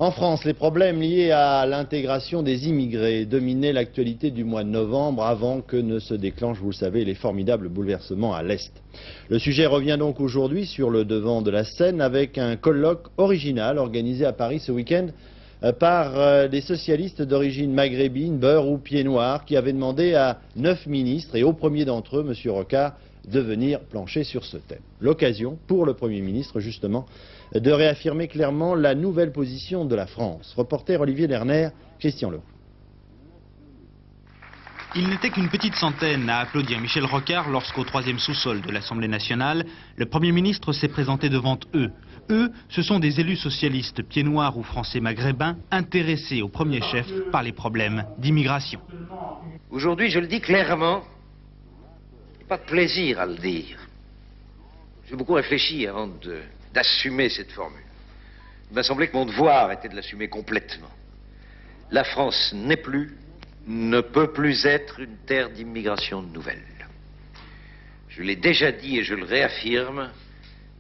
En France, les problèmes liés à l'intégration des immigrés dominaient l'actualité du mois de novembre avant que ne se déclenchent, vous le savez, les formidables bouleversements à l'Est. Le sujet revient donc aujourd'hui sur le devant de la scène avec un colloque original organisé à Paris ce week-end par des socialistes d'origine maghrébine, beurre ou pied noir, qui avaient demandé à 9 ministres, et au premier d'entre eux, M. Rocard, de venir plancher sur ce thème. L'occasion pour le Premier ministre, justement, de réaffirmer clairement la nouvelle position de la France. Reporter Olivier Lerner, Christian Leroux. Il n'était qu'une petite centaine à applaudir Michel Rocard lorsqu'au troisième sous-sol de l'Assemblée nationale, le Premier ministre s'est présenté devant eux. Eux, ce sont des élus socialistes, pieds noirs ou français maghrébins, intéressés au premier chef par les problèmes d'immigration. Aujourd'hui, je le dis clairement, pas de plaisir à le dire. J'ai beaucoup réfléchi avant d'assumer cette formule. Il m'a semblé que mon devoir était de l'assumer complètement. La France n'est plus, ne peut plus être une terre d'immigration nouvelle. Je l'ai déjà dit et je le réaffirme,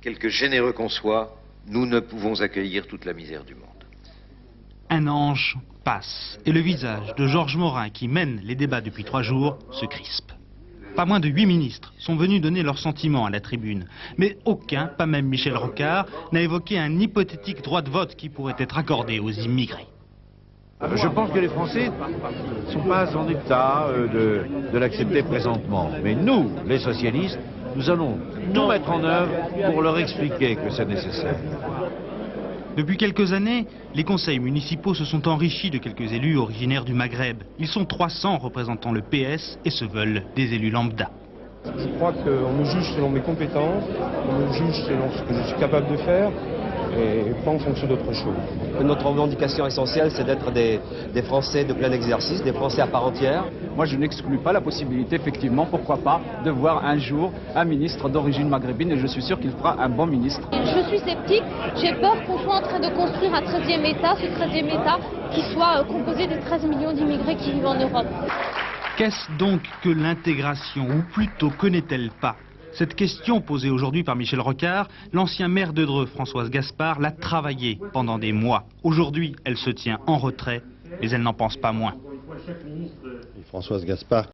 quelque généreux qu'on soit, nous ne pouvons accueillir toute la misère du monde. Un ange passe et le visage de Georges Morin, qui mène les débats depuis 3 jours, se crispe. Pas moins de 8 ministres sont venus donner leurs sentiments à la tribune. Mais aucun, pas même Michel Rocard, n'a évoqué un hypothétique droit de vote qui pourrait être accordé aux immigrés. Je pense que les Français ne sont pas en état de l'accepter présentement. Mais nous, les socialistes, nous allons tout mettre en œuvre pour leur expliquer que c'est nécessaire. Depuis quelques années, les conseils municipaux se sont enrichis de quelques élus originaires du Maghreb. Ils sont 300 représentant le PS et se veulent des élus lambda. Je crois qu'on me juge selon mes compétences, on me juge selon ce que je suis capable de faire et pas en fonction d'autre chose. Notre revendication essentielle, c'est d'être des Français de plein exercice, des Français à part entière. Moi, je n'exclus pas la possibilité, effectivement, pourquoi pas, de voir un jour un ministre d'origine maghrébine, et je suis sûr qu'il fera un bon ministre. Je suis sceptique, j'ai peur qu'on soit en train de construire un 13e État, ce 13e État qui soit composé des 13 millions d'immigrés qui vivent en Europe. Qu'est-ce donc que l'intégration, ou plutôt connaît-elle pas? Cette question posée aujourd'hui par Michel Rocard, l'ancien maire de Dreux, Françoise Gaspard, l'a travaillée pendant des mois. Aujourd'hui, elle se tient en retrait, mais elle n'en pense pas moins. Et Françoise Gaspard